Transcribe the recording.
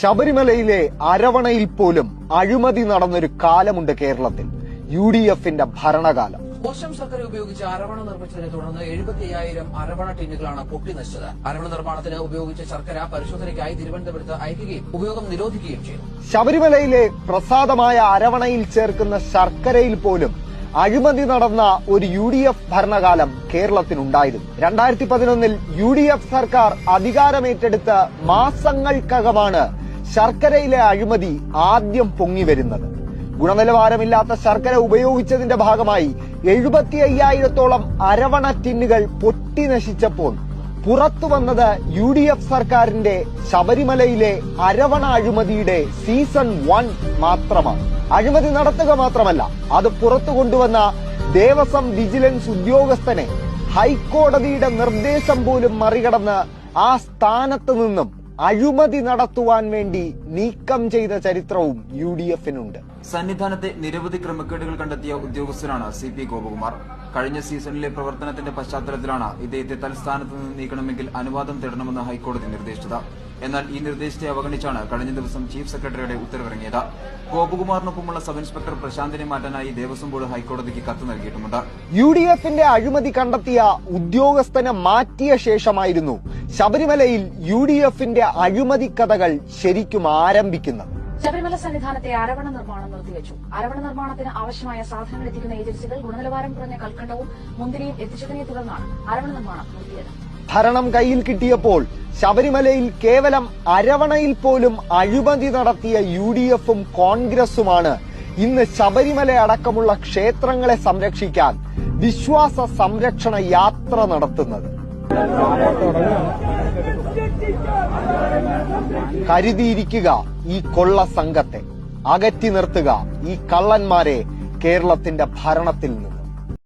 ശബരിമലയിലെ അരവണയിൽ പോലും അഴിമതി നടന്നൊരു കാലമുണ്ട് കേരളത്തിൽ. UDFന്റെ ഭരണകാലം. മോശം ശർക്കര ഉപയോഗിച്ച് അരവണ നിർമ്മിച്ചതിനെ തുടർന്ന് 75,000 അരവണ ടിന്നുകളാണ് പൊട്ടി നശിച്ചത്. അരവണ നിർമ്മാണത്തിന് ഉപയോഗിച്ച ശർക്കര പരിശോധനയ്ക്കായി തിരുവനന്തപുരത്ത് അയക്കുകയും ഉപയോഗം നിരോധിക്കുകയും ചെയ്തു. ശബരിമലയിലെ പ്രസാദമായ അരവണയിൽ ചേർക്കുന്ന ശർക്കരയിൽ പോലും അഴിമതി നടന്ന ഒരു UDF ഭരണകാലം കേരളത്തിനുണ്ടായിരുന്നു. 2011 UDF സർക്കാർ അധികാരമേറ്റെടുത്ത മാസങ്ങൾക്കകമാണ് ശർക്കരയിലെ അഴിമതി ആദ്യം പൊങ്ങിവരുന്നത്. ഗുണനിലവാരമില്ലാത്ത ശർക്കര ഉപയോഗിച്ചതിന്റെ ഭാഗമായി 75,000-ഓളം അരവണ ടിന്നുകൾ പൊട്ടി നശിച്ചപ്പോൾ പുറത്തുവന്നത് UDF സർക്കാരിന്റെ ശബരിമലയിലെ അരവണ അഴിമതിയുടെ സീസൺ 1 മാത്രമാണ്. അഴിമതി നടത്തുക മാത്രമല്ല, അത് പുറത്തു കൊണ്ടുവന്ന ദേവസ്വം വിജിലൻസ് ഉദ്യോഗസ്ഥനെ ഹൈക്കോടതിയുടെ നിർദ്ദേശം പോലും മറികടന്ന് ആ സ്ഥാനത്ത് നിന്നും അഴിമതി നടത്തുവാൻ വേണ്ടി നീക്കം ചെയ്ത ചരിത്രവും UDFനുണ്ട്. സന്നിധാനത്തെ നിരവധി ക്രമക്കേടുകൾ കണ്ടെത്തിയ ഉദ്യോഗസ്ഥനാണ് CP ഗോപകുമാർ. കഴിഞ്ഞ സീസണിലെ പ്രവർത്തനത്തിന്റെ പശ്ചാത്തലത്തിലാണ് ഇദ്ദേഹത്തെ തൽസ്ഥാനത്ത് നിന്ന് നീക്കണമെങ്കിൽ അനുവാദം തേടണമെന്ന് ഹൈക്കോടതി നിർദ്ദേശിച്ചത്. എന്നാൽ ഈ നിർദ്ദേശത്തെ അവഗണിച്ചാണ് കഴിഞ്ഞ ദിവസം ചീഫ് സെക്രട്ടറിയുടെ ഉത്തരവിറങ്ങിയത്. ഗോപകുമാറിനൊപ്പമുള്ള സബ് ഇൻസ്പെക്ടർ പ്രശാന്തിനെ മാറ്റാനായി ദേവസ്വം ബോർഡ് ഹൈക്കോടതിക്ക് കത്ത് നൽകിയിട്ടുമുണ്ട്. UDFന്റെ അഴിമതി കണ്ടെത്തിയ ഉദ്യോഗസ്ഥനെ മാറ്റിയ ശേഷമായിരുന്നു ശബരിമലയിൽ UDFന്റെ അഴിമതി കഥകൾ ശരിക്കും ആരംഭിക്കുന്നത്. ശബരിമല സന്നിധാനത്തെ അരവണ നിർമ്മാണം നിർത്തിവെച്ചു. അരവണ നിർമ്മാണത്തിന് ആവശ്യമായ സാധനങ്ങൾ എത്തിക്കുന്ന ഏജൻസികൾ ഗുണനിലവാരം കുറഞ്ഞ കൽക്കണ്ടവും മുന്തിരിയും എത്തിച്ചതിനെ തുടർന്നാണ് അരവണ നിർമ്മാണം നിർത്തിയത്. ഭരണം കയ്യിൽ കിട്ടിയപ്പോൾ ശബരിമലയിൽ കേവലം അരവണയിൽ പോലും അഴിമതി നടത്തിയ UDFും കോൺഗ്രസുമാണ് ഇന്ന് ശബരിമല അടക്കമുള്ള ക്ഷേത്രങ്ങളെ സംരക്ഷിക്കാൻ വിശ്വാസ സംരക്ഷണ യാത്ര നടത്തുന്നത്. കരുതിയിരിക്കുക ഈ കൊള്ള സംഘത്തെ, അകറ്റി നിർത്തുക ഈ കള്ളന്മാരെ കേരളത്തിന്റെ ഭരണത്തിൽ നിന്ന്.